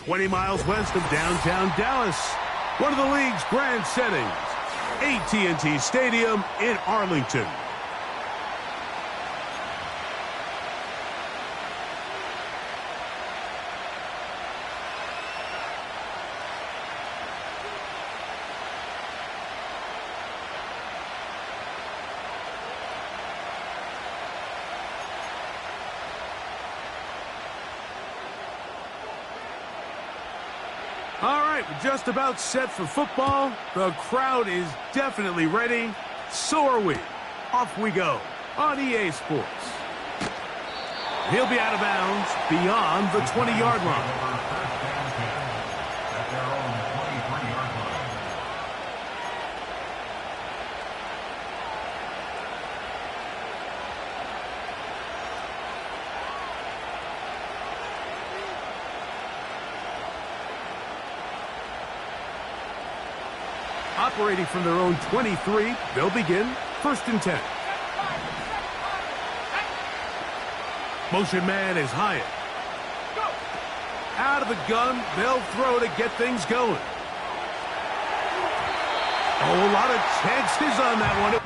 20 miles west of downtown Dallas, one of the league's grand settings, AT&T Stadium in Arlington. All right, we're just about set for football. The crowd is definitely ready. So are we. Off we go on EA Sports. He'll be out of bounds beyond the 20-yard line. Operating from their own 23, they'll begin 1st and 10. Motion man is Hyatt. Out of the gun, they'll throw to get things going. Oh, a lot of chances on that one.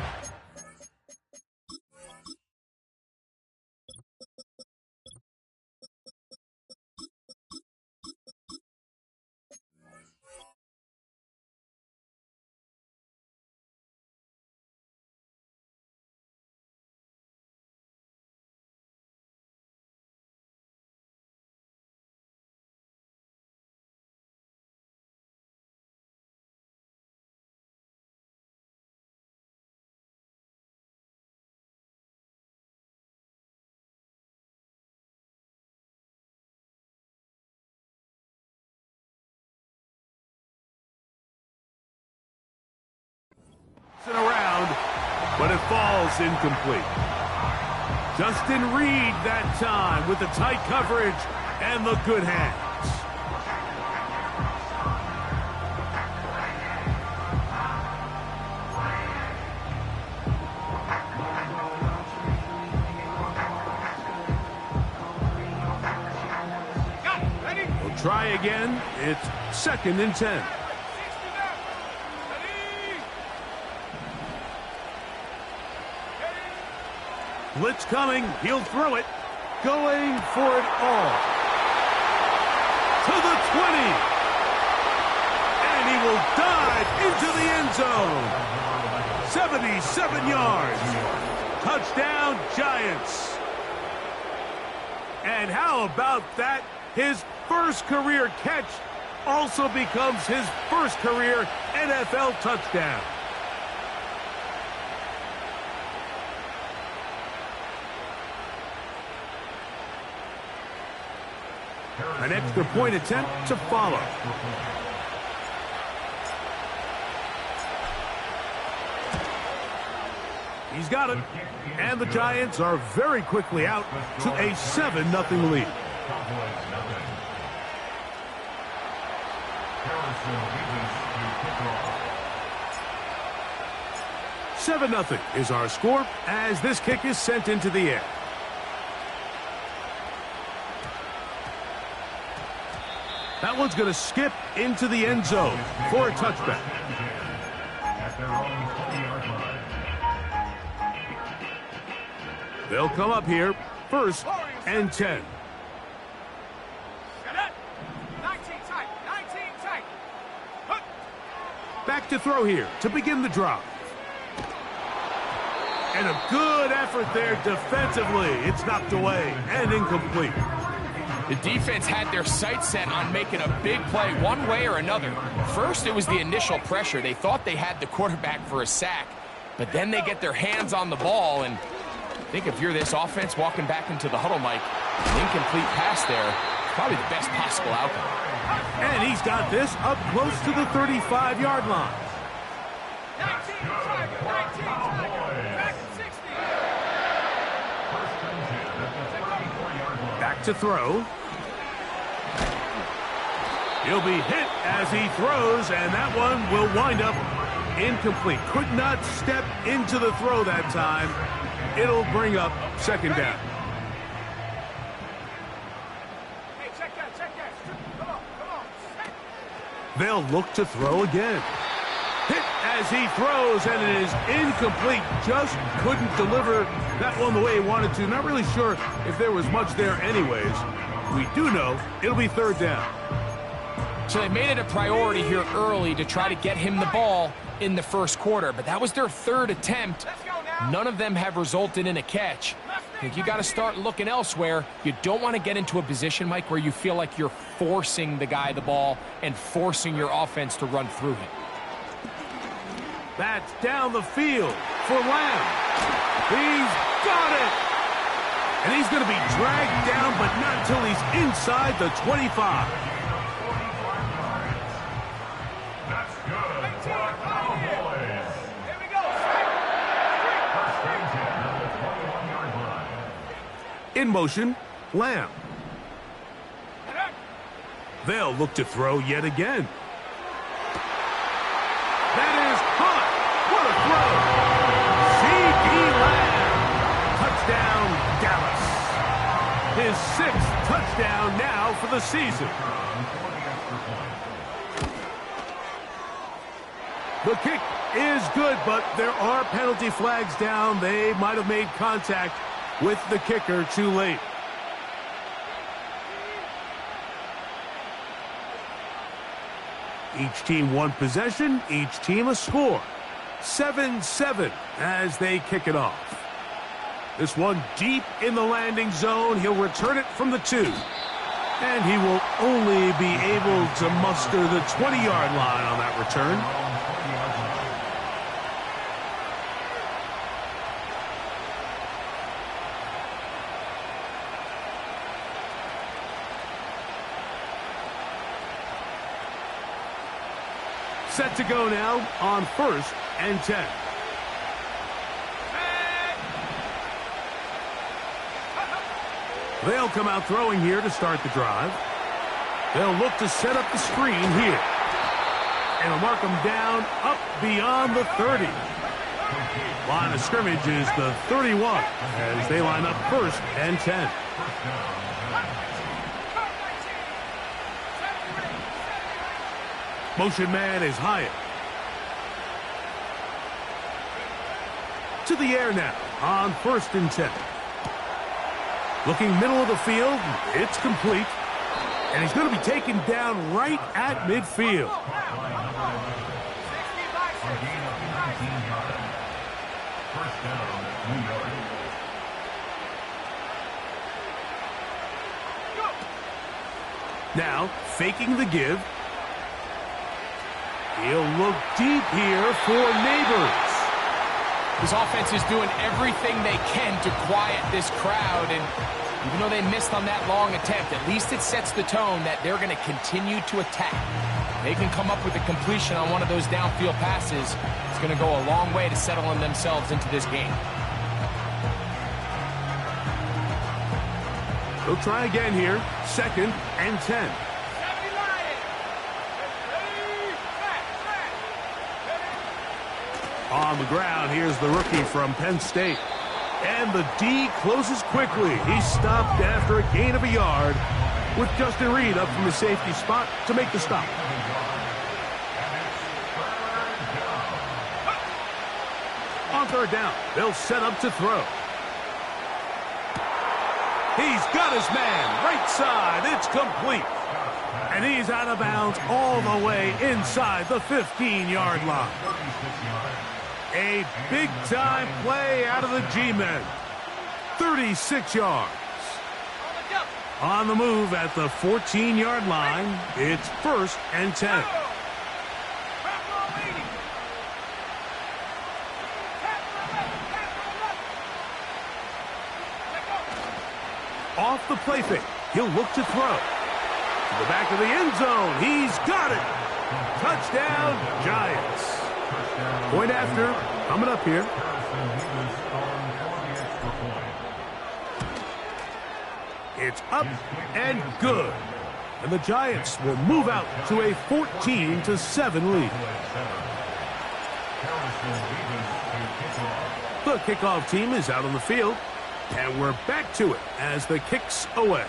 Around, but it falls incomplete. Justin Reed that time with the tight coverage and the good hands. We'll try again. It's 2nd and 10. Blitz coming. He'll throw it. Going for it all. To the 20. And he will dive into the end zone. 77 yards. Touchdown, Giants. And how about that? His first career catch also becomes his first career NFL touchdown. An extra point attempt to follow. He's got it. And the Giants are very quickly out to a 7-0 lead. 7-0 is our score as this kick is sent into the air. That one's going to skip into the end zone for a touchback. They'll come up here, 1st and 10. Back to throw here to begin the drive. And a good effort there defensively. It's knocked away and incomplete. The defense had their sights set on making a big play one way or another. First, it was the initial pressure. They thought they had the quarterback for a sack, but then they get their hands on the ball, and I think if you're this offense walking back into the huddle, Mike, an incomplete pass there is probably the best possible outcome. And he's got this up close to the 35-yard line. 19 back at 60. Back to throw. He'll be hit as he throws, and that one will wind up incomplete. Could not step into the throw that time. It'll bring up 2nd down. Hey, check that. Come on. They'll look to throw again. Hit as he throws, and it is incomplete. Just couldn't deliver that one the way he wanted to. Not really sure if there was much there anyways. We do know it'll be third down. So they made it a priority here early to try to get him the ball in the first quarter, but that was their third attempt. None of them have resulted in a catch. I think you got to start looking elsewhere. You don't want to get into a position, Mike, where you feel like you're forcing the guy the ball and forcing your offense to run through him. That's down the field for Lamb. He's got it. And he's going to be dragged down, but not until he's inside the 25. In motion, Lamb. They'll look to throw yet again. That is caught. What a throw. C.D. Lamb. Touchdown, Dallas. His 6th touchdown now for the season. The kick is good, but there are penalty flags down. They might have made contact with the kicker too late. Each team one possession, each team a score. 7-7 as they kick it off. This one deep in the landing zone. He'll return it from the 2. And he will only be able to muster the 20-yard line on that return. Set to go now on 1st and 10. They'll come out throwing here to start the drive. They'll look to set up the screen here. And they'll mark them down up beyond the 30. Line of scrimmage is the 31 as they line up 1st and 10. Motion man is Hyatt. To the air now on 1st and 10. Looking middle of the field, it's complete. And he's going to be taken down right at midfield. Now, faking the give. He'll look deep here for Neighbors. This offense is doing everything they can to quiet this crowd, and even though they missed on that long attempt, at least it sets the tone that they're going to continue to attack. They can come up with a completion on one of those downfield passes. It's going to go a long way to settling themselves into this game. They'll try again here, 2nd and 10. On the ground, here's the rookie from Penn State. And the D closes quickly. He stopped after a gain of a yard with Justin Reed up from the safety spot to make the stop. On 3rd down, they'll set up to throw. He's got his man, right side, it's complete. And he's out of bounds all the way inside the 15-yard line. A big-time play out of the G-men. 36 yards. On the move at the 14-yard line, it's 1st and 10. Off the play fake, he'll look to throw. To the back of the end zone, he's got it. Touchdown, Giants. Point after, coming up here. It's up and good. And the Giants will move out to a 14-7 lead. The kickoff team is out on the field. And we're back to it as the kick's away.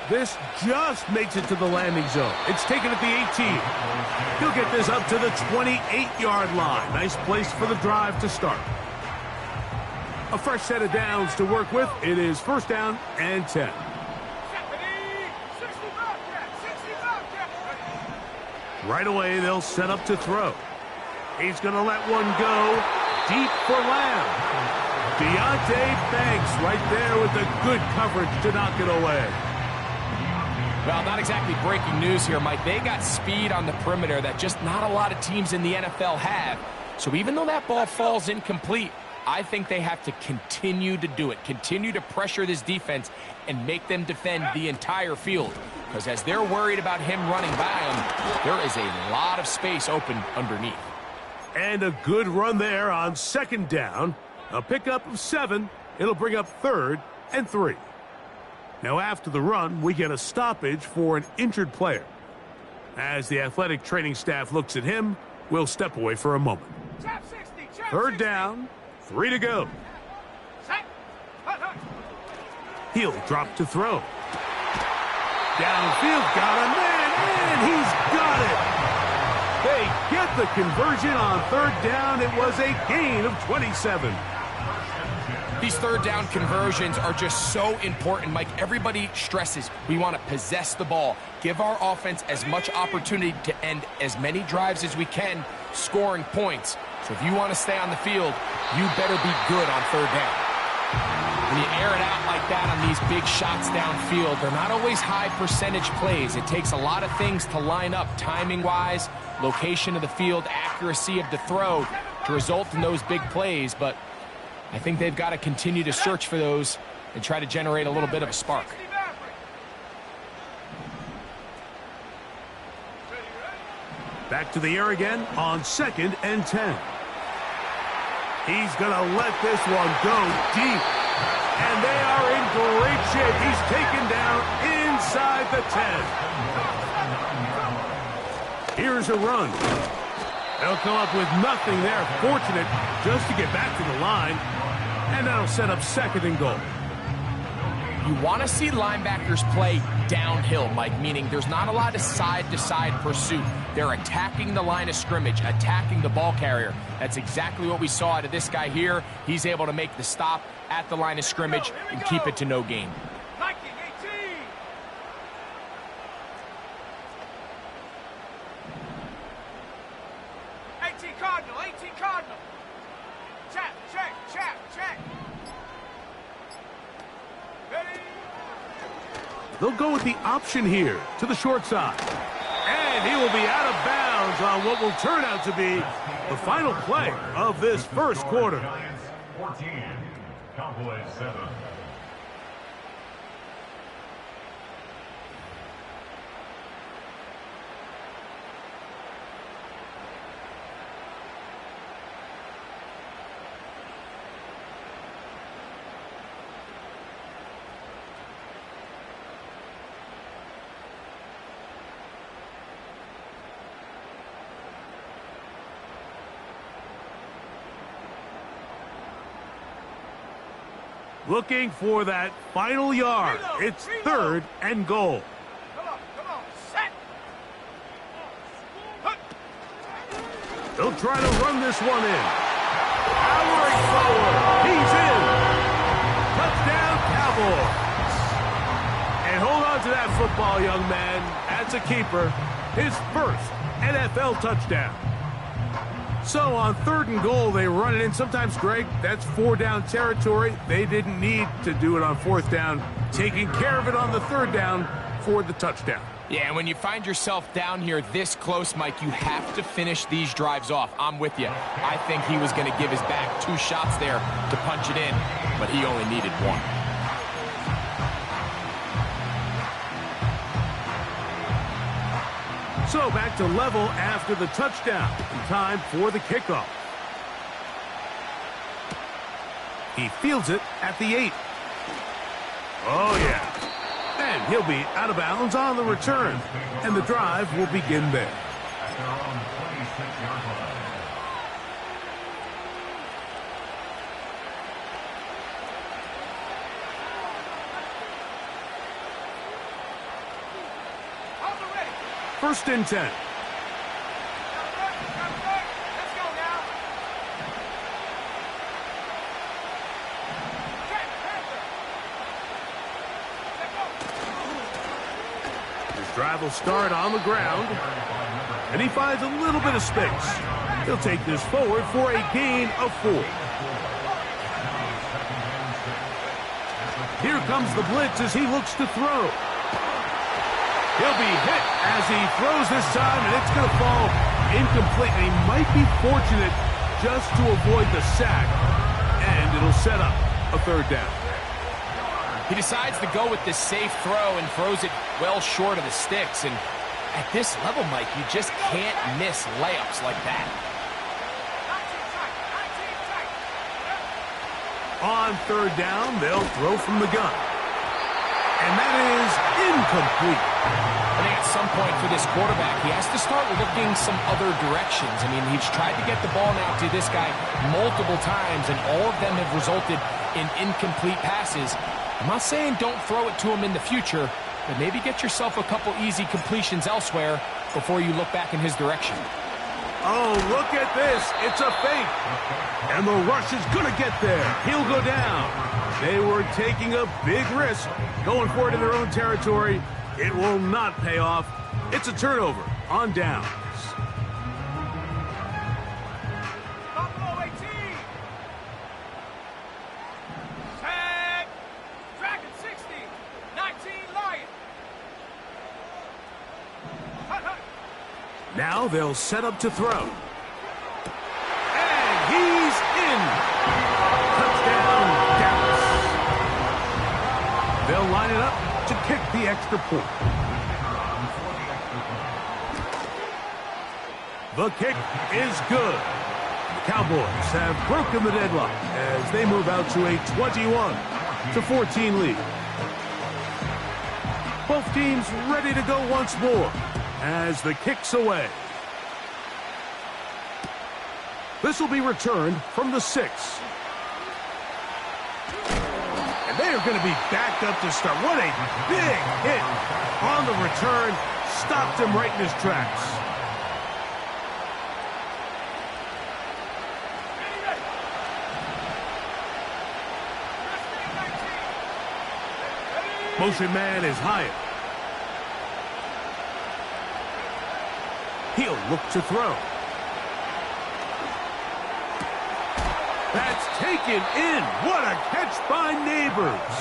This just makes it to the landing zone. It's taken at the 18. He'll get this up to the 28-yard line. Nice place for the drive to start. A fresh set of downs to work with. It is first down and 10. Right away, they'll set up to throw. He's going to let one go deep for Lamb. Deonte Banks right there with the good coverage to knock it away. Well, not exactly breaking news here, Mike. They got speed on the perimeter that just not a lot of teams in the NFL have. So even though that ball falls incomplete, I think they have to continue to do it, continue to pressure this defense and make them defend the entire field. Because as they're worried about him running by them, there is a lot of space open underneath. And a good run there on second down. A pickup of 7. It'll bring up 3rd and 3. Now after the run, we get a stoppage for an injured player. As the athletic training staff looks at him, we'll step away for a moment. 3rd down, 3 to go. He'll drop to throw. Downfield, got a man, and he's got it. They get the conversion on 3rd down. It was a gain of 27. These 3rd down conversions are just so important, Mike. Everybody stresses we want to possess the ball, give our offense as much opportunity to end as many drives as we can, scoring points. So if you want to stay on the field, you better be good on 3rd down. When you air it out like that on these big shots downfield, they're not always high percentage plays. It takes a lot of things to line up timing-wise, location of the field, accuracy of the throw to result in those big plays, but I think they've got to continue to search for those and try to generate a little bit of a spark. Back to the air again on 2nd and 10. He's going to let this one go deep. And they are in great shape. He's taken down inside the 10. Here's a run. They'll come up with nothing there. Fortunate just to get back to the line. And that'll set up 2nd and goal. You want to see linebackers play downhill, Mike, meaning there's not a lot of side-to-side pursuit. They're attacking the line of scrimmage, attacking the ball carrier. That's exactly what we saw out of this guy here. He's able to make the stop at the line of scrimmage and keep it to no gain. 18 Cardinal, 18 Cardinal. Check. Ready? They'll go with the option here to the short side. And he will be out of bounds on what will turn out to be the final play of this first quarter. 14, Cowboys 7. Looking for that final yard. It's 3rd and goal. Come on, set. They'll try to run this one in. Powering forward. He's in. Touchdown, Cowboys. And hold on to that football, young man. That's a keeper. His first NFL touchdown. So on 3rd and goal, they run it in. Sometimes, Greg, that's 4-down territory. They didn't need to do it on 4th down. Taking care of it on the 3rd down for the touchdown. Yeah, and when you find yourself down here this close, Mike, you have to finish these drives off. I'm with you. I think he was going to give his back 2 shots there to punch it in, but he only needed 1. So back to level after the touchdown. Time for the kickoff. He fields it at the 8. Oh, yeah. And he'll be out of bounds on the return. And the drive will begin there. At their own 26-yard line. 1st and 10. Let's go now. Check, Panther. Let's go. His drive will start on the ground, and he finds a little bit of space. He'll take this forward for a gain of 4. Here comes the blitz as he looks to throw. He'll be hit as he throws this time, and it's going to fall incomplete. And he might be fortunate just to avoid the sack, and it'll set up a 3rd down. He decides to go with this safe throw and throws it well short of the sticks. And at this level, Mike, you just can't miss layups like that. 19 tight. On 3rd down, they'll throw from the gun. And that is incomplete. I think at some point for this quarterback, he has to start looking some other directions. I mean, he's tried to get the ball now to this guy multiple times, and all of them have resulted in incomplete passes. I'm not saying don't throw it to him in the future, but maybe get yourself a couple easy completions elsewhere before you look back in his direction. Oh, look at this. It's a fake. And the rush is going to get there. He'll go down. They were taking a big risk going for it in their own territory. It will not pay off. It's a turnover on downs. Buffalo 18. Tag. Dragon 60. 19 Lion. Hut, hut. Now they'll set up to throw. And he's in. Touchdown, Dallas. They'll line it up to kick the extra point. The kick is good. The Cowboys have broken the deadlock as they move out to a 21-14 lead. Both teams ready to go once more as the kick's away. This will be returned from the 6. And they are going to be backed up to start. What a big hit on the return. Stopped him right in his tracks. Motion man is Hyatt. He'll look to throw. That's taken in. What a catch by Neighbors.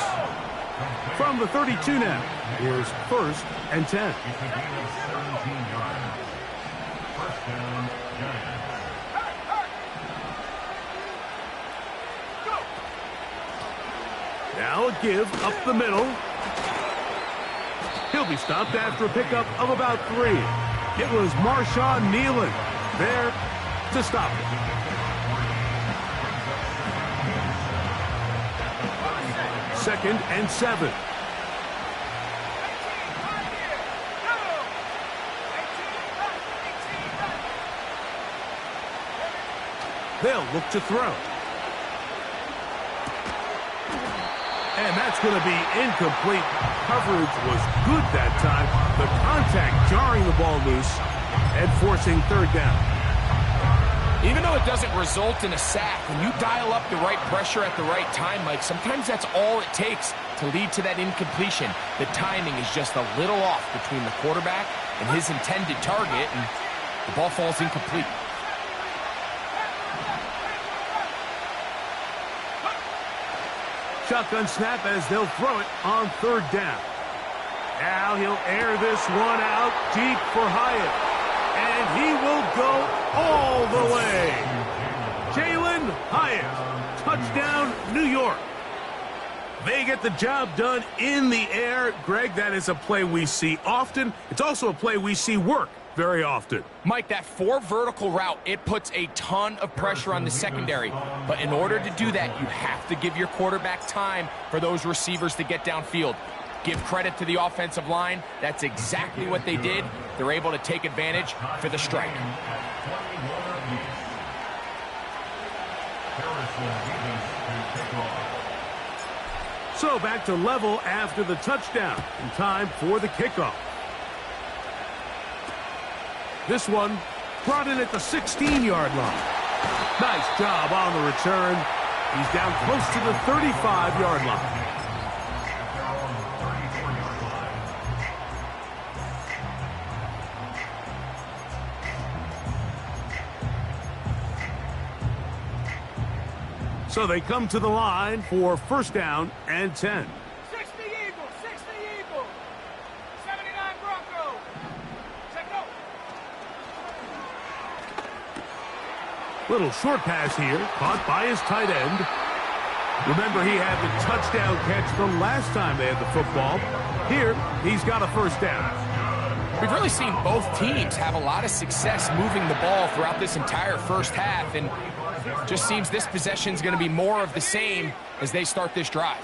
From the 32 now, here's 1st and 10. Now a give up the middle. He'll be stopped after a pickup of about 3. It was Marshawn Nealon there to stop it. Second and 7. They'll look to throw. And that's going to be incomplete. Coverage was good that time. The contact jarring the ball loose and forcing 3rd down. Even though it doesn't result in a sack, when you dial up the right pressure at the right time, Mike, sometimes that's all it takes to lead to that incompletion. The timing is just a little off between the quarterback and his intended target, and the ball falls incomplete. Shotgun snap as they'll throw it on 3rd down. Now he'll air this one out deep for Hyatt. And he will go all the way. Jalen Hyatt. Touchdown, New York. They get the job done in the air. Greg, that is a play we see often. It's also a play we see work very often. Mike, that 4 vertical route, it puts a ton of pressure on the secondary. But in order to do that, you have to give your quarterback time for those receivers to get downfield. Give credit to the offensive line. That's exactly what they did. They're able to take advantage for the strike. So back to level after the touchdown. And time for the kickoff. This one brought in at the 16-yard line. Nice job on the return. He's down close to the 35-yard line. So they come to the line for first down and 10. 60 Eagles, 60 Eagles. 79 Broncos. Check out. Little short pass here, caught by his tight end. Remember, he had the touchdown catch the last time they had the football. Here, he's got a first down. We've really seen both teams have a lot of success moving the ball throughout this entire first half, and just seems this possession is going to be more of the same as they start this drive.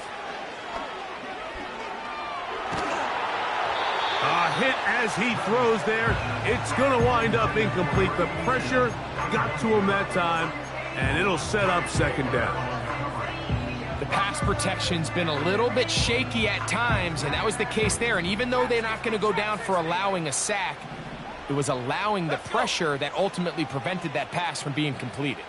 A hit as he throws there. It's going to wind up incomplete. The pressure got to him that time, and it'll set up second down. The pass protection's been a little bit shaky at times, and that was the case there. And even though they're not going to go down for allowing a sack, it was allowing the pressure that ultimately prevented that pass from being completed.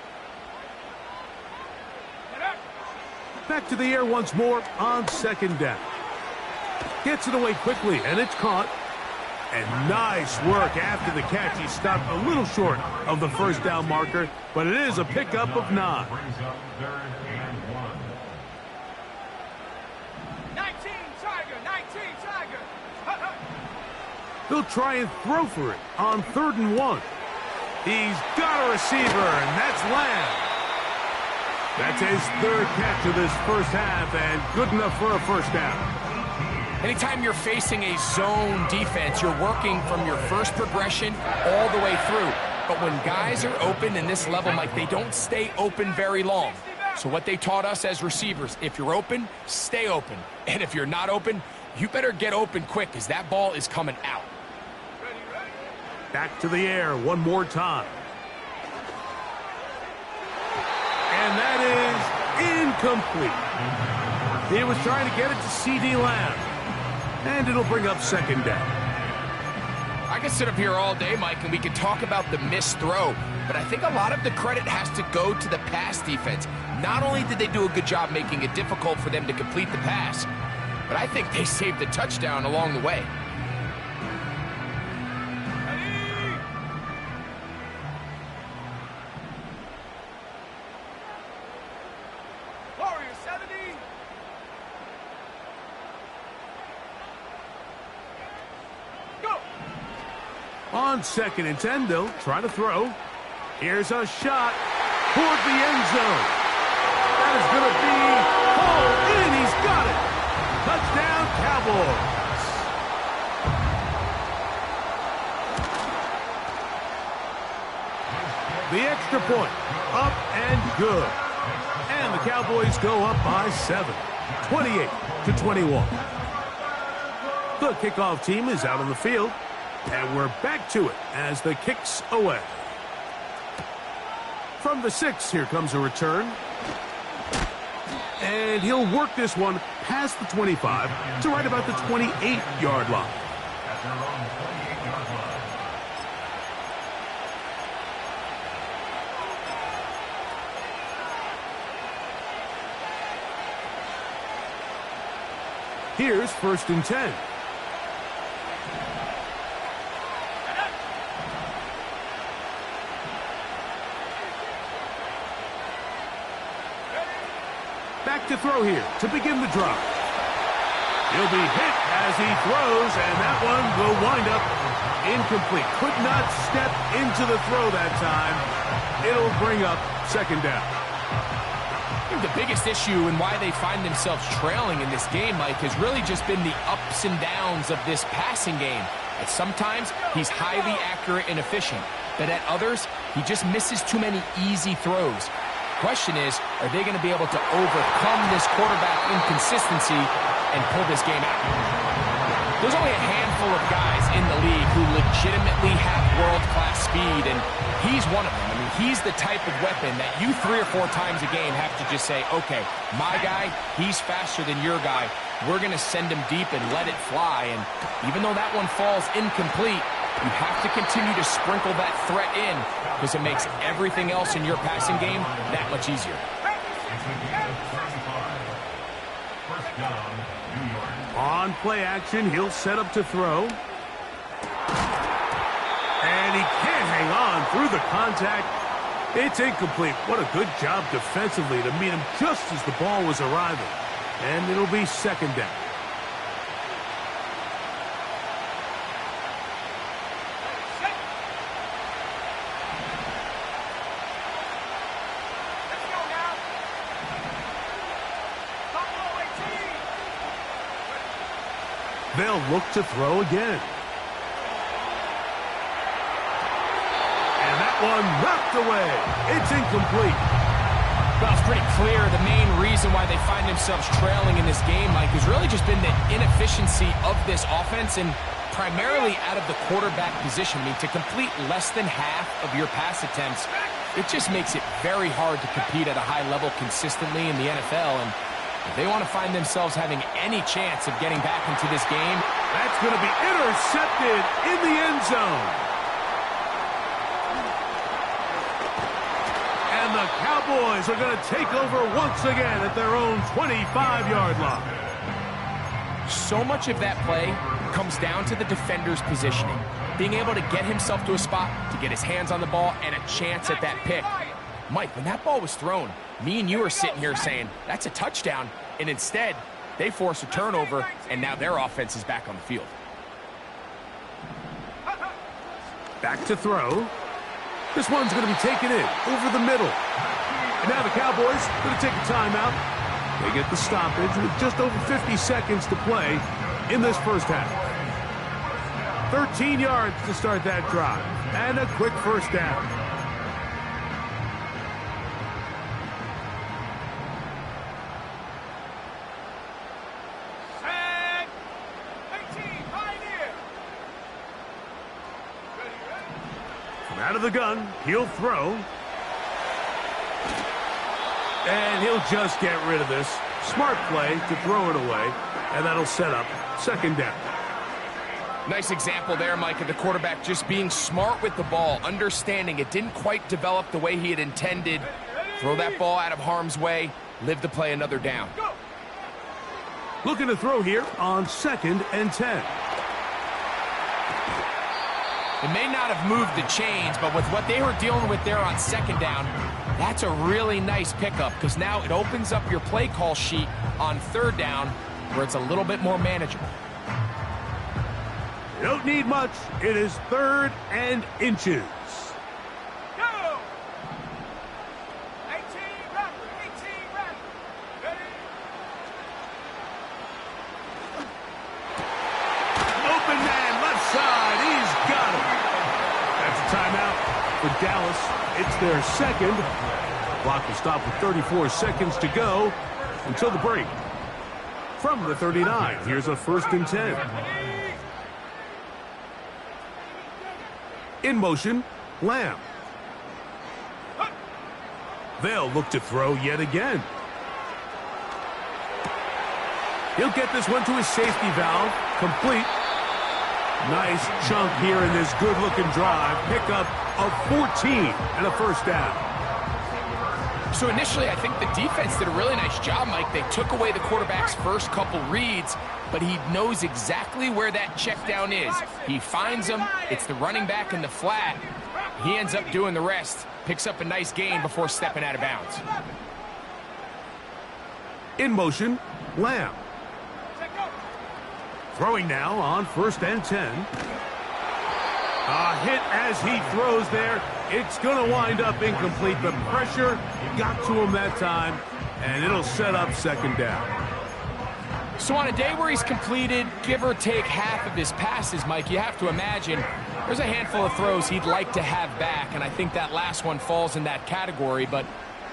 Back to the air once more on second down. Gets it away quickly, and it's caught. And nice work after the catch. He stopped a little short of the first down marker, but it is a pickup of 9. 19 Tiger, 19 Tiger. He'll try and throw for it on 3rd and 1. He's got a receiver, and that's Lamb. That's his 3rd catch of this first half, and good enough for a first down. Anytime you're facing a zone defense, you're working from your first progression all the way through. But when guys are open in this level, Mike, they don't stay open very long. So what they taught us as receivers, if you're open, stay open. And if you're not open, you better get open quick, because that ball is coming out. Back to the air one more time. And that is incomplete. He was trying to get it to C.D. Lamb. And it'll bring up second down. I could sit up here all day, Mike, and we could talk about the missed throw, but I think a lot of the credit has to go to the pass defense. Not only did they do a good job making it difficult for them to complete the pass, but I think they saved the touchdown along the way. Warriors 70. Go. On 2nd and 10, they'll try to throw. Here's a shot toward the end zone. That is going to be hauled in. He's got it. Touchdown, Cowboys. The extra point, up and good. And the Cowboys go up by 7, 28-21. The kickoff team is out on the field, and we're back to it as the kick's away. From the 6, here comes a return. And he'll work this one past the 25 to right about the 28-yard line. At their own 28-yard line. Here's 1st and 10. Back to throw here to begin the drive. He'll be hit as he throws, and that one will wind up incomplete. Could not step into the throw that time. It'll bring up second down. I think the biggest issue and why they find themselves trailing in this game, Mike, has really just been the ups and downs of this passing game. At sometimes, he's highly accurate and efficient, but at others, he just misses too many easy throws. Question is, are they going to be able to overcome this quarterback inconsistency and pull this game out? There's only a handful of guys in the league who legitimately have world-class speed, and he's one of them. I mean, he's the type of weapon that you 3 or 4 times a game have to just say, okay, my guy, he's faster than your guy. We're going to send him deep and let it fly. And even though that one falls incomplete, You have to continue to sprinkle that threat in because it makes everything else in your passing game that much easier. First down, New York. On play action, he'll set up to throw. And he can't hang on through the contact. It's incomplete. What a good job defensively to meet him just as the ball was arriving. And it'll be second down. Let's go now. Buffalo 18. They'll look to throw again. And that one knocked away. It's incomplete. Well, it's pretty clear the main reason why they find themselves trailing in this game, Mike, has really just been the inefficiency of this offense and primarily out of the quarterback position. I mean, to complete less than half of your pass attempts, it just makes it very hard to compete at a high level consistently in the NFL. And if they want to find themselves having any chance of getting back into this game, That's going to be intercepted in the end zone. And the Cowboys are going to take over once again at their own 25-yard line. so much of that play comes down to the defender's positioning. Being able to get himself to a spot, to get his hands on the ball, and a chance at that pick. Mike, when that ball was thrown, me and you are sitting here saying, that's a touchdown. And instead, they force a turnover, and now their offense is back on the field. Back to throw. This one's going to be taken in over the middle. And now the Cowboys are going to take a timeout. They get the stoppage with just over 50 seconds to play in this first half. 13 yards to start that drive. And a quick first down. Set. 18, Pioneer. From out of the gun, he'll throw. And he'll just get rid of this. Smart play to throw it away. And that'll set up second down. Nice example there, Mike, of the quarterback just being smart with the ball, understanding it didn't quite develop the way he had intended. Throw that ball out of harm's way, live to play another down. Looking to throw here on 2nd and 10. It may not have moved the chains, but with what they were dealing with there on 2nd down, that's a really nice pickup because now it opens up your play call sheet on 3rd down where it's a little bit more manageable. You don't need much. It is 3rd and inches. Go. 18, rapid. 18, rapid. Ready? Open man, left side. He's got it. That's a timeout for Dallas. It's their second. Clock will stop with 34 seconds to go until the break. From the 39, here's a 1st and 10. In motion, Lamb. They'll look to throw yet again. He'll get this one to his safety valve. Complete. Nice chunk here in this good-looking drive. Pickup of 14 and a first down. So initially, I think the defense did a really nice job, Mike. They took away the quarterback's first couple reads, but he knows exactly where that check down is. He finds him. It's the running back in the flat. He ends up doing the rest. Picks up a nice gain before stepping out of bounds. In motion, Lamb. Throwing now on 1st and 10. A hit as he throws there. It's going to wind up incomplete. The pressure got to him that time, and it'll set up 2nd down. So on a day where he's completed, give or take half of his passes, Mike, you have to imagine there's a handful of throws he'd like to have back, and I think that last one falls in that category. But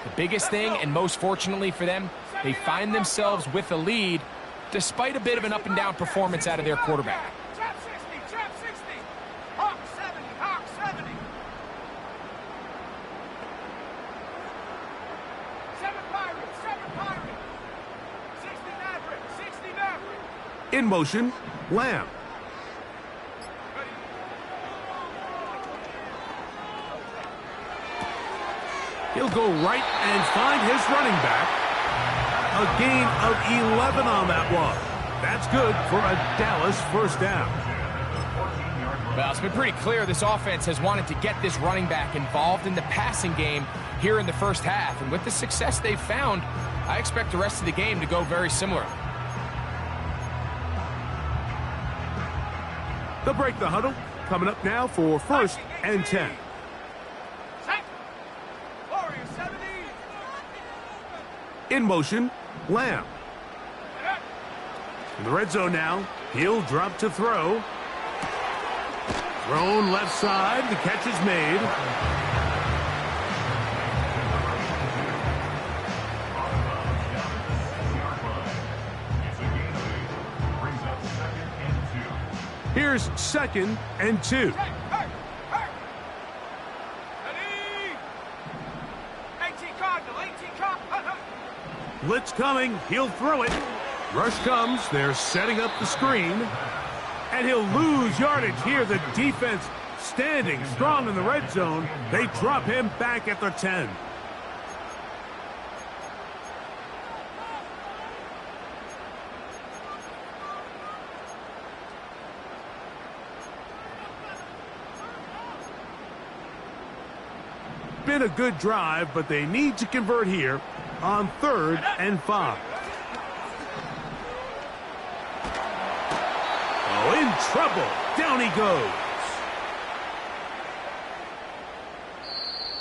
the biggest thing, and most fortunately for them, they find themselves with a lead despite a bit of an up-and-down performance out of their quarterback. Trap 60, trap 60. Hawk 70, Hawk 70. 7 Pirates, 7 Pirates. 60 Maverick, 60 Maverick. In motion, Lamb. He'll go right and find his running back. A gain of 11 on that one. That's good for a Dallas first down. Well, it's been pretty clear this offense has wanted to get this running back involved in the passing game here in the first half. And with the success they've found, I expect the rest of the game to go very similar. They'll break the huddle. Coming up now for 1st and 10. In motion, Lamb. In the red zone now, he'll drop to throw. Thrown left side, the catch is made. Here's 2nd and 2. Blitz coming, he'll throw it. Rush comes, they're setting up the screen. And he'll lose yardage here. The defense standing strong in the red zone. They drop him back at the 10. Been a good drive, but they need to convert here on 3rd and 5. Oh, in trouble. Down he goes.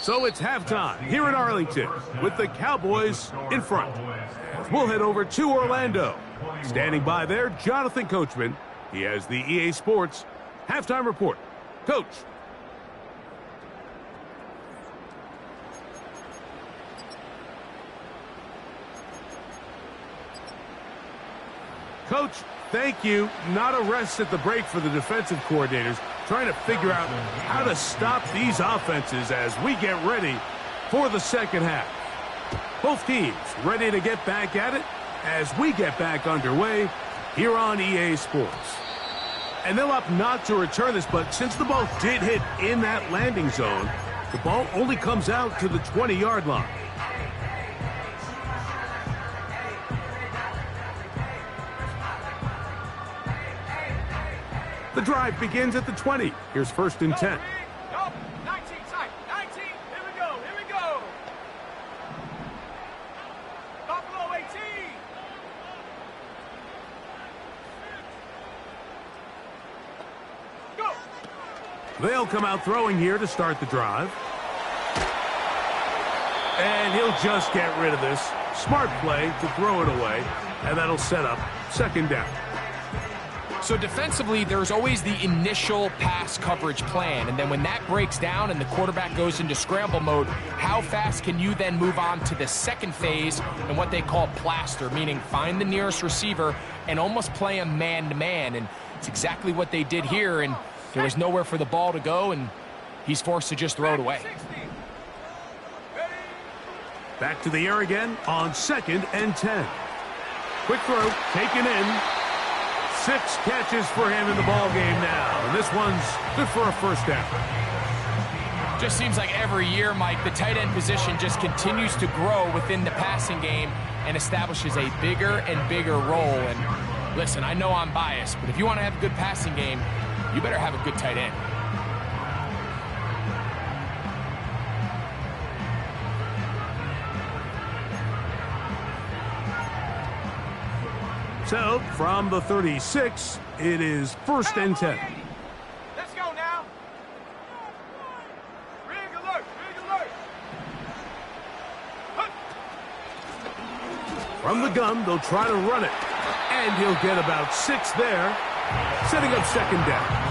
So it's halftime here in Arlington with the Cowboys in front. We'll head over to Orlando. Standing by there, Jonathan Coachman. He has the EA Sports halftime report. Coach. Coach, thank you. Not a rest at the break for the defensive coordinators, trying to figure out how to stop these offenses as we get ready for the second half. Both teams ready to get back at it as we get back underway here on EA Sports. And they'll opt not to return this, but since the ball did hit in that landing zone, the ball only comes out to the 20-yard line. The drive begins at the 20. Here's 1st and 10. 19 side. 19. Here we go. Here we go. Buffalo 18. Go. They'll come out throwing here to start the drive. And he'll just get rid of this. Smart play to throw it away. And that'll set up 2nd down. So defensively, there's always the initial pass coverage plan. And then when that breaks down and the quarterback goes into scramble mode, how fast can you then move on to the second phase and what they call plaster, meaning find the nearest receiver and almost play him man-to-man. And it's exactly what they did here. And there was nowhere for the ball to go, and he's forced to just throw it away. Back to the air again on 2nd and 10. Quick throw, taken in. 6 catches for him in the ball game now, and this one's good for a 1st down. Just seems like every year, Mike, the tight end position just continues to grow within the passing game and establishes a bigger and bigger role. And listen, I know I'm biased, but if you want to have a good passing game, you better have a good tight end. So, from the 36, it is 1st and 10. Let's go now. Rig alert. Rig alert. From the gun, they'll try to run it. And he'll get about 6 there, setting up 2nd down.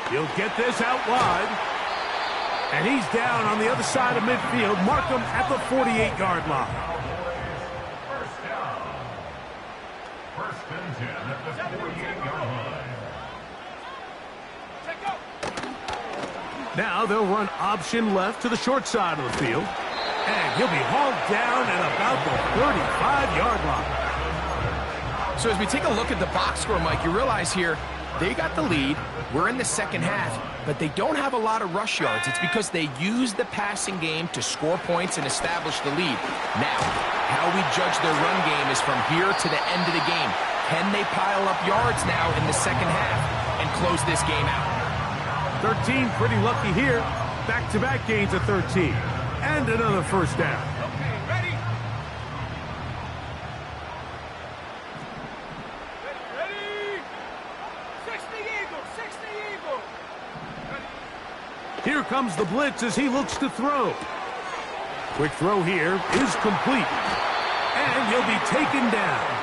He'll get this out wide. And he's down on the other side of midfield. Markham at the 48-yard line. First First and 10 at the 48-yard line. Check go. Now they'll run option left to the short side of the field. And he'll be hauled down at about the 35-yard line. So as we take a look at the box score, Mike, you realize here they got the lead. We're in the second half, but they don't have a lot of rush yards. It's because they use the passing game to score points and establish the lead. Now, how we judge their run game is from here to the end of the game. Can they pile up yards now in the second half and close this game out? 13 pretty lucky here. Back-to-back gains of 13. And another first down. Okay, ready? Ready? 60 Eagle, 60 Eagle. Here comes the blitz as he looks to throw. Quick throw here is complete. And he'll be taken down.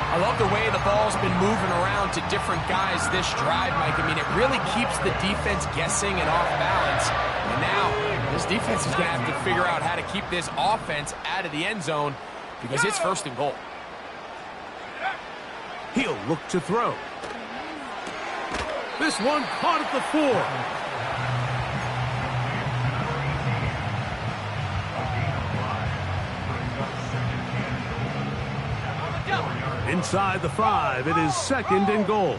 I love the way the ball's been moving around to different guys this drive, Mike. I mean, it really keeps the defense guessing and off balance. And now, this defense is going to have to figure out how to keep this offense out of the end zone because it's first and goal. He'll look to throw. This one caught at the 4. Inside the 5, it is second and goal.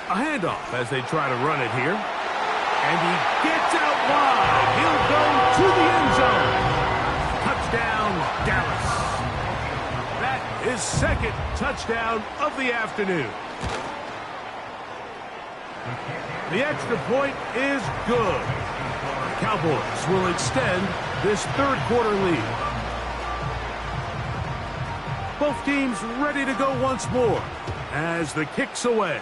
A handoff as they try to run it here. And he gets out wide. He'll go to the end zone. Touchdown, Dallas. That is second touchdown of the afternoon. The extra point is good. The Cowboys will extend this third quarter lead. Both teams ready to go once more as the kick's away.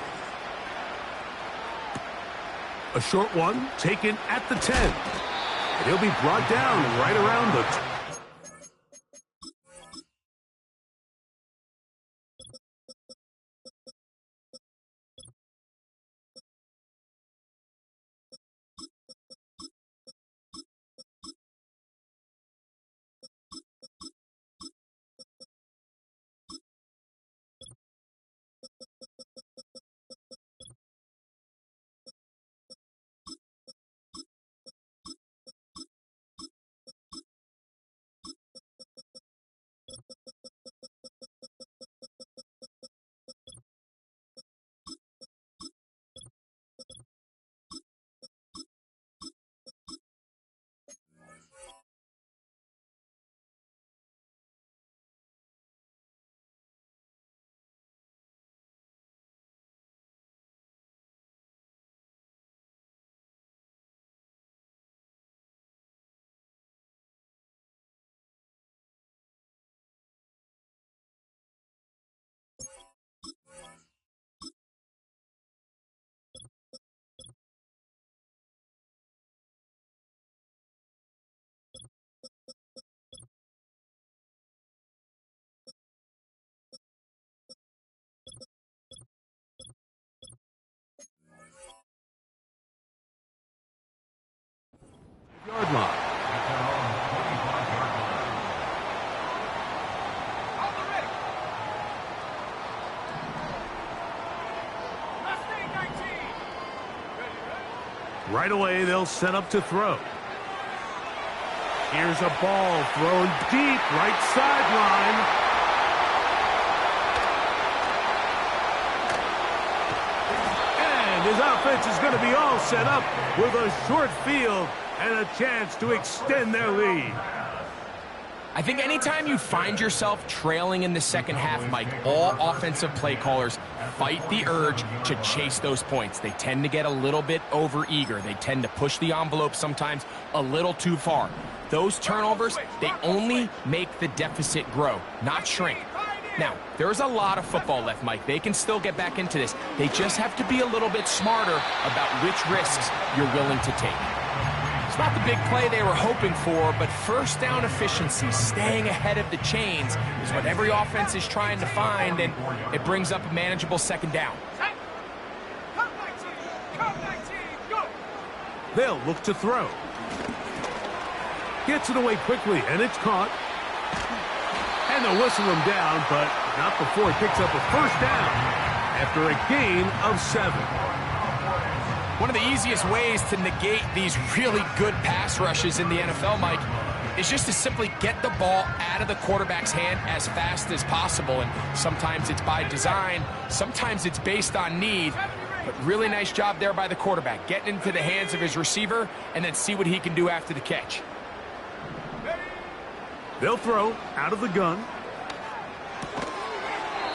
A short one taken at the 10. And he'll be brought down right around the yard line. Right away, they'll set up to throw. Here's a ball thrown deep, right sideline. And his offense is going to be all set up with a short field and a chance to extend their lead. I think anytime you find yourself trailing in the second half, Mike, all offensive play callers fight the urge to chase those points. They tend to get a little bit overeager. They tend to push the envelope sometimes a little too far. Those turnovers, they only make the deficit grow, not shrink. Now, there's a lot of football left, Mike. They can still get back into this. They just have to be a little bit smarter about which risks you're willing to take. It's not the big play they were hoping for, but first down efficiency, staying ahead of the chains, is what every offense is trying to find, and it brings up a manageable second down. They'll look to throw. Gets it away quickly, and it's caught. And they'll whistle him down, but not before he picks up a first down after a gain of 7. One of the easiest ways to negate these really good pass rushes in the NFL, Mike, is just to simply get the ball out of the quarterback's hand as fast as possible. And sometimes it's by design, sometimes it's based on need. But really nice job there by the quarterback, getting into the hands of his receiver and then see what he can do after the catch. They'll throw out of the gun.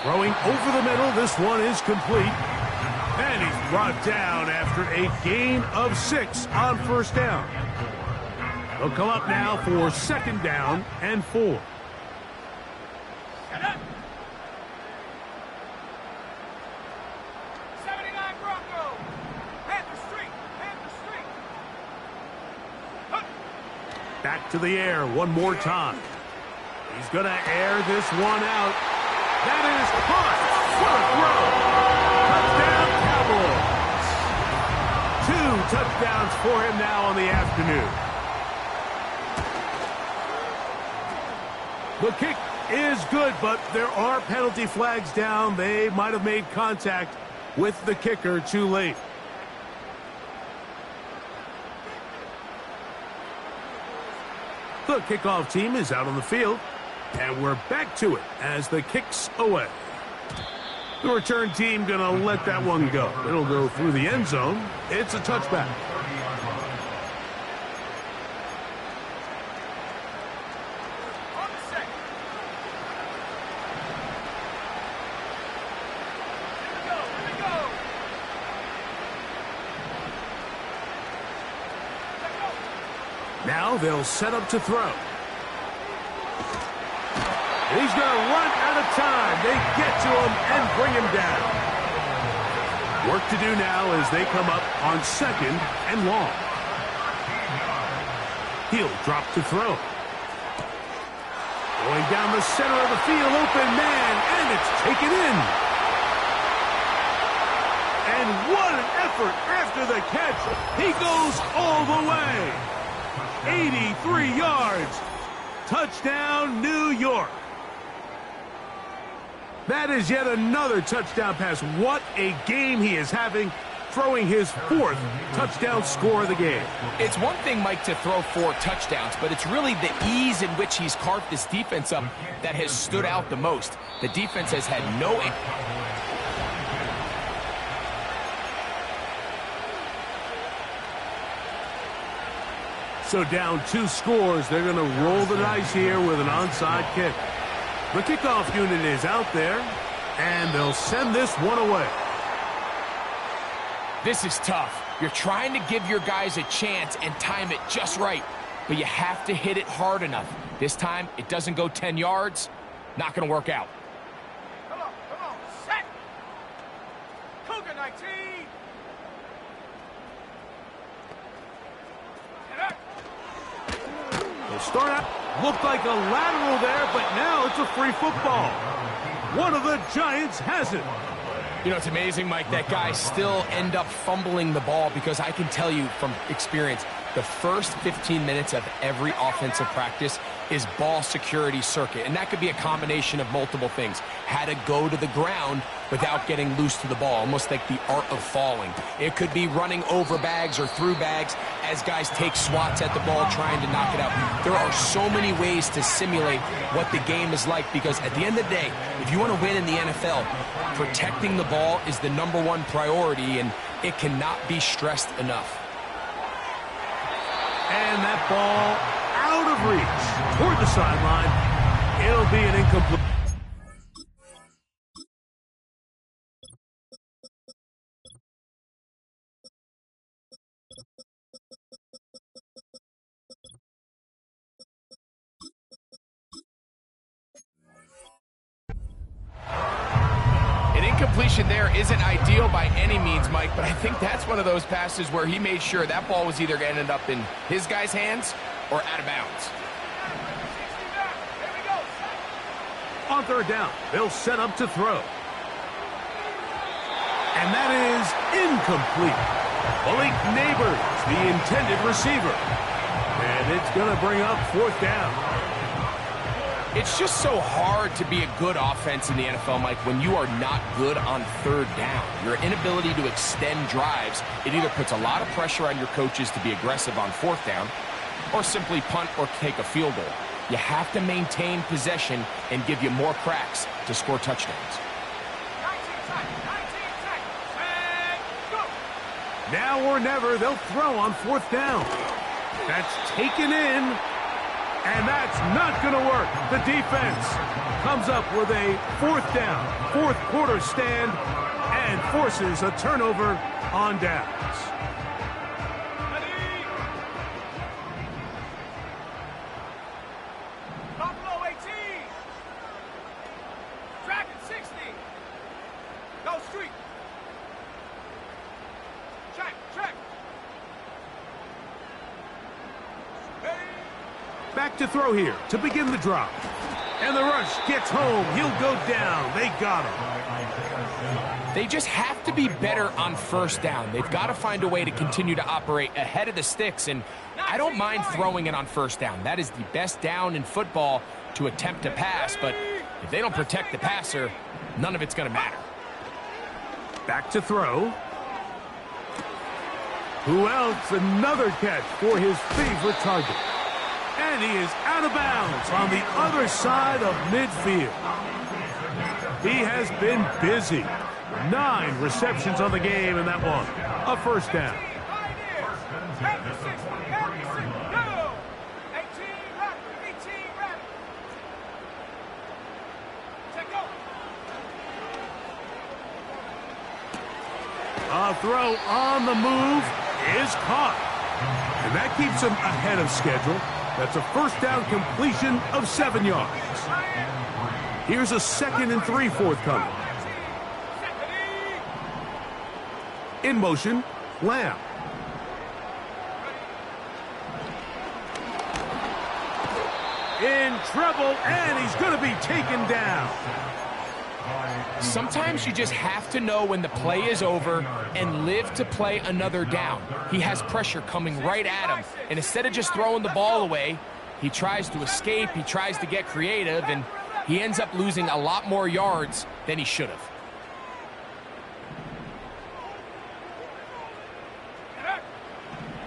Throwing over the middle. This one is complete. And he's brought down after a gain of 6 on first down. They'll come up now for second down and 4. Set up. 79 Bronco. Panther Street. Panther Street. Back to the air one more time. He's going to air this one out. That is caught. What a throw. Touchdown, Cowboys. 2 touchdowns for him now on the afternoon. The kick is good, but there are penalty flags down. They might have made contact with the kicker too late. The kickoff team is out on the field, and we're back to it as the kick's away. The return team going to let that one go. It'll go through the end zone. It's a touchback. On the set. Here we go. Now they'll set up to throw. He's going to run out of time. They get to him and bring him down. Work to do now as they come up on second and long. He'll drop to throw. Going down the center of the field, open man, and it's taken in. And what an effort after the catch. He goes all the way. 83 yards. Touchdown, New York. That is yet another touchdown pass. What a game he is having, throwing his 4th touchdown score of the game. It's one thing, Mike, to throw 4 touchdowns, but it's really the ease in which he's carved this defense up that has stood out the most. The defense has had no... So down 2 scores, they're going to roll the dice here with an onside kick. The kickoff unit is out there, and they'll send this one away. This is tough. You're trying to give your guys a chance and time it just right, but you have to hit it hard enough. This time, it doesn't go 10 yards. Not going to work out. Come on. Set. Cougar 19. They'll start out, looked like a lateral there, but now it's a free football. One of the Giants has it. You know, it's amazing, Mike, that guys still end up fumbling the ball because I can tell you from experience, the first 15 minutes of every offensive practice is ball security circuit, and that could be a combination of multiple things. How to go to the ground without getting loose to the ball, almost like the art of falling. It could be running over bags or through bags as guys take swats at the ball trying to knock it out. There are so many ways to simulate what the game is like because at the end of the day, if you want to win in the NFL, protecting the ball is the #1 priority, and it cannot be stressed enough. And that ball out of reach toward the sideline. It'll be an incomplete. Incompletion there isn't ideal by any means, Mike, but I think that's one of those passes where he made sure that ball was either going to end up in his guy's hands or out of bounds. On third down, they'll set up to throw. And that is incomplete. Malik Neighbors, the intended receiver. And And it's going to bring up 4th down. It's just so hard to be a good offense in the NFL, Mike, when you are not good on 3rd down. Your inability to extend drives, it either puts a lot of pressure on your coaches to be aggressive on 4th down or simply punt or take a field goal. You have to maintain possession and give you more cracks to score touchdowns. 19 seconds, and go! Now or never, they'll throw on 4th down. That's taken in, and that's not going to work. The defense comes up with a 4th down, 4th quarter stand, and forces a turnover on downs. Ready? Buffalo 18. Dragon 60. Go street. Check. Back to throw here to begin the drop. And the rush gets home. He'll go down. They got him. They just have to be better on 1st down. They've got to find a way to continue to operate ahead of the sticks, and I don't mind throwing it on 1st down. That is the best down in football to attempt to pass, but if they don't protect the passer, none of it's going to matter. Back to throw. Who else? Another catch for his favorite target. And he is out of bounds on the other side of midfield. He has been busy. 9 receptions on the game in that one. A 1st down. After 6, go! 18 rapid. Check go. A throw on the move is caught. And that keeps him ahead of schedule. That's a 1st down completion of 7 yards. Here's a 2nd and 3 forthcoming. In motion, Lamb. In trouble, and he's going to be taken down. Sometimes you just have to know when the play is over and live to play another down. He has pressure coming right at him, and instead of just throwing the ball away, he tries to escape, he tries to get creative, and he ends up losing a lot more yards than he should have.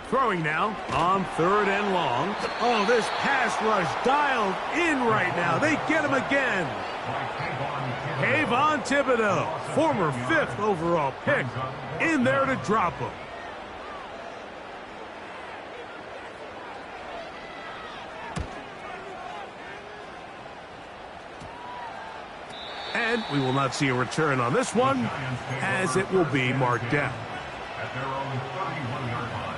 Throwing now on 3rd and long. Oh, this pass rush dialed in right now. They get him again. Kayvon Thibodeaux, former 5th overall pick, in there to drop him. And we will not see a return on this one, as it will be marked down. At their own 31-yard line.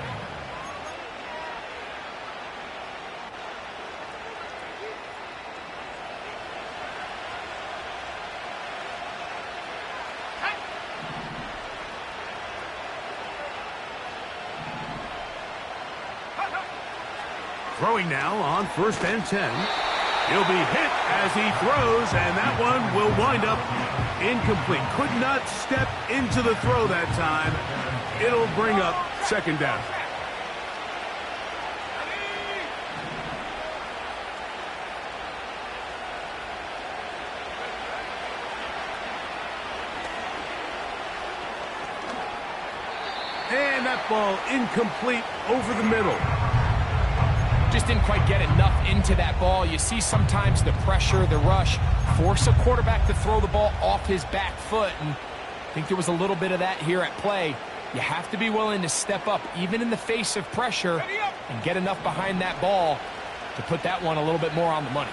Throwing now on 1st and 10. He'll be hit as he throws, and that one will wind up incomplete. Could not step into the throw that time. It'll bring up 2nd down. And that ball incomplete over the middle. Just didn't quite get enough into that ball. You see sometimes the pressure, the rush, force a quarterback to throw the ball off his back foot, and I think there was a little bit of that here at play. You have to be willing to step up, even in the face of pressure, and get enough behind that ball to put that one a little bit more on the money.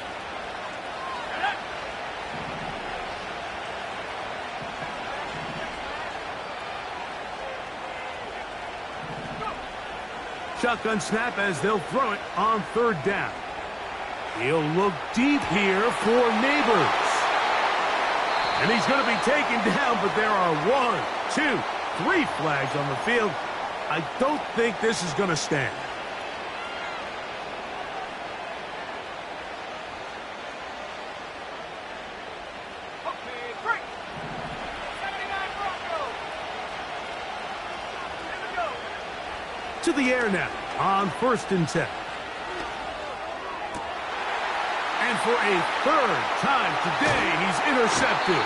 Shotgun snap as they'll throw it on 3rd down. He'll look deep here for Neighbors. And he's going to be taken down, but there are 1, 2, 3 flags on the field. I don't think this is going to stand. Okay, break. 79 Broncos. Here we go. To the air now on 1st and 10. for a third time today, he's intercepted.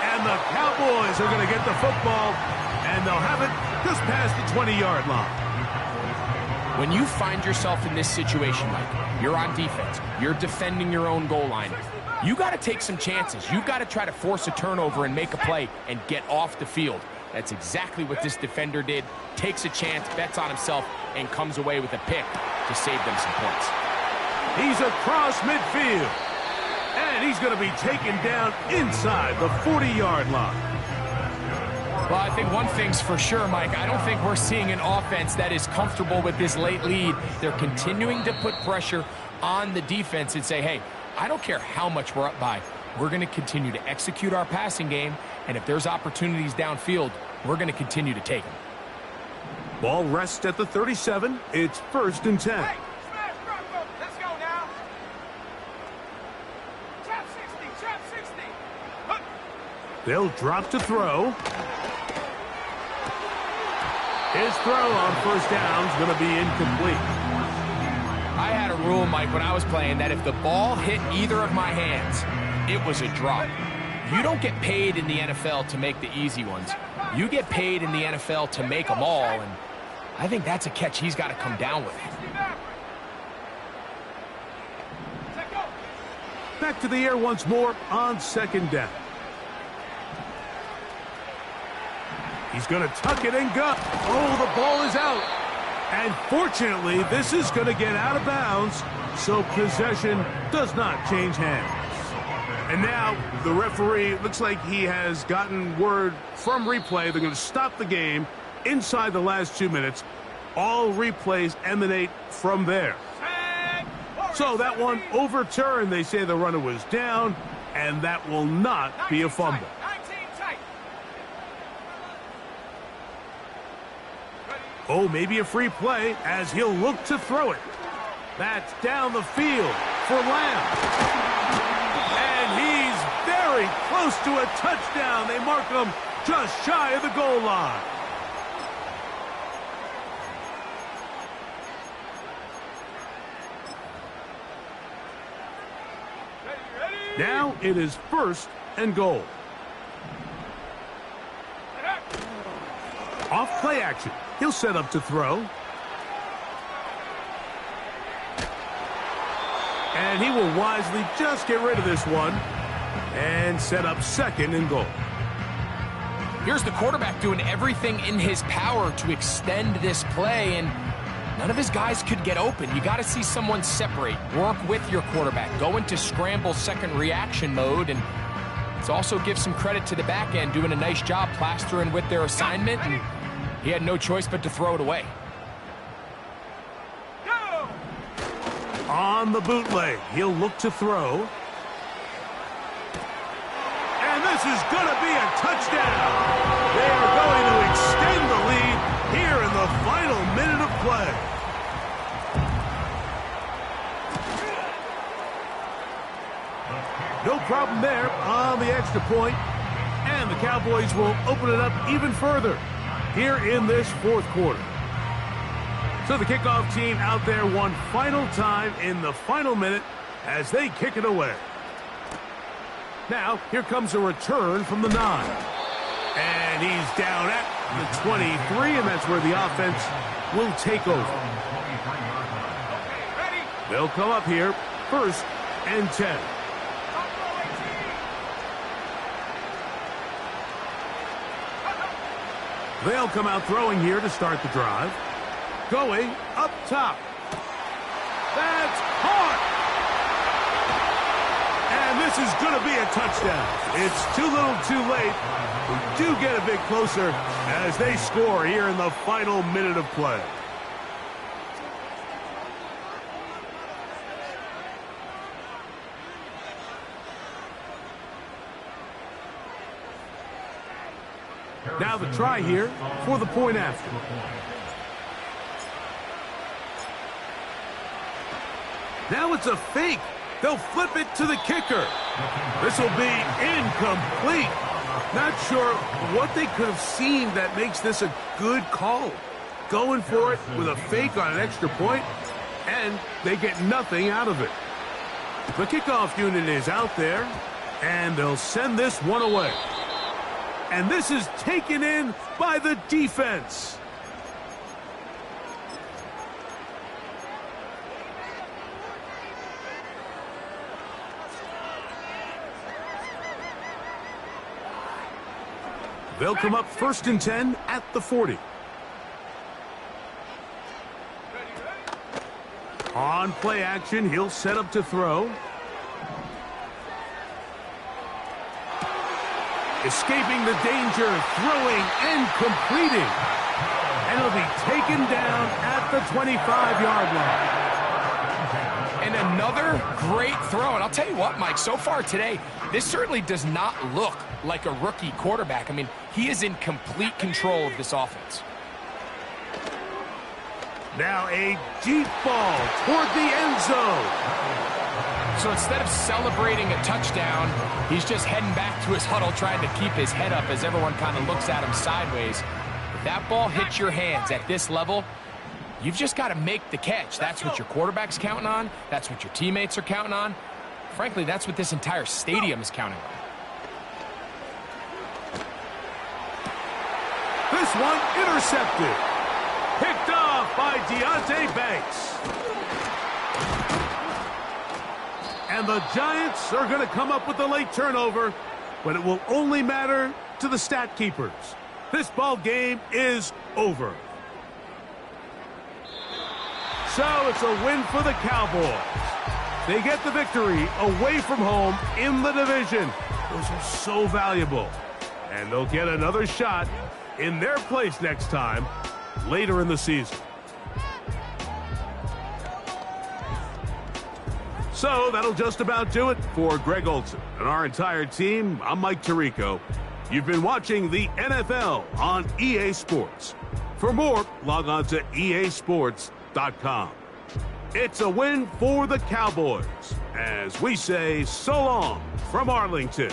And the Cowboys are going to get the football, and they'll have it just past the 20-yard line. When you find yourself in this situation, Mike, you're on defense, you're defending your own goal line, you got to take some chances. You've got to try to force a turnover and make a play and get off the field. That's exactly what this defender did. Takes a chance, bets on himself, and comes away with a pick to save them some points. He's across midfield. And he's going to be taken down inside the 40-yard line. Well, I think one thing's for sure, Mike. I don't think we're seeing an offense that is comfortable with this late lead. They're continuing to put pressure on the defense and say, hey, I don't care how much we're up by. We're going to continue to execute our passing game, and if there's opportunities downfield, we're going to continue to take them. Ball rests at the 37. It's 1st and 10. Hey, smash Bronco. Let's go now. Trap 60, trap 60. Hook. They'll drop to throw. His throw on first down is going to be incomplete. I had a rule, Mike, when I was playing that if the ball hit either of my hands, it was a drop. You don't get paid in the NFL to make the easy ones. You get paid in the NFL to make them all, and I think that's a catch he's got to come down with. Back to the air once more on 2nd down. He's going to tuck it and go. Oh, the ball is out. And fortunately, this is going to get out of bounds, so possession does not change hands. And now the referee looks like he has gotten word from replay. They're going to stop the game inside the last 2 minutes. All replays emanate from there. So that one overturned. They say the runner was down, and that will not be a fumble. Oh, maybe a free play as he'll look to throw it. That's down the field for Lamb. And he's very close to a touchdown. They mark him just shy of the goal line. Now it is 1st and goal. Off play action. He'll set up to throw. And he will wisely just get rid of this one and set up 2nd and goal. Here's the quarterback doing everything in his power to extend this play, and none of his guys could get open. You got to see someone separate, work with your quarterback, go into scramble second reaction mode, and it also gives some credit to the back end doing a nice job plastering with their assignment, and he had no choice but to throw it away. Go! On the bootleg, he'll look to throw. And this is going to be a touchdown. They are going to extend the lead here in the final minute of play. No problem there on the extra point. And the Cowboys will open it up even further here in this 4th quarter. So the kickoff team out there one final time in the final minute as they kick it away. Now, here comes a return from the 9. And he's down at the 23, and that's where the offense will take over. They'll come up here, 1st and 10. They'll come out throwing here to start the drive. Going up top. That's caught. And this is going to be a touchdown. It's too little too late. We do get a bit closer as they score here in the final minute of play. Now the try here for the point after. Now it's a fake. They'll flip it to the kicker. This will be incomplete. Not sure what they could have seen that makes this a good call. Going for it with a fake on an extra point, and they get nothing out of it. The kickoff unit is out there, and they'll send this one away. And this is taken in by the defense. They'll come up 1st and 10 at the 40. On play action, he'll set up to throw. Escaping the danger, throwing and completing. And he'll be taken down at the 25-yard line. And another great throw. And I'll tell you what, Mike, so far today, this certainly does not look like a rookie quarterback. I mean, he is in complete control of this offense. Now a deep ball toward the end zone. So instead of celebrating a touchdown, he's just heading back to his huddle trying to keep his head up as everyone kind of looks at him sideways. If that ball hits your hands at this level, you've just got to make the catch. That's what your quarterback's counting on. That's what your teammates are counting on. Frankly, that's what this entire stadium is counting on. This one intercepted. Picked off by Deonte Banks. And the Giants are going to come up with a late turnover, but it will only matter to the stat keepers. This ball game is over. So it's a win for the Cowboys. They get the victory away from home in the division. Those are so valuable. And they'll get another shot in their place next time, later in the season. So that'll just about do it for Greg Olsen and our entire team. I'm Mike Tirico. You've been watching the NFL on EA Sports. For more, log on to easports.com. It's a win for the Cowboys, as we say so long from Arlington.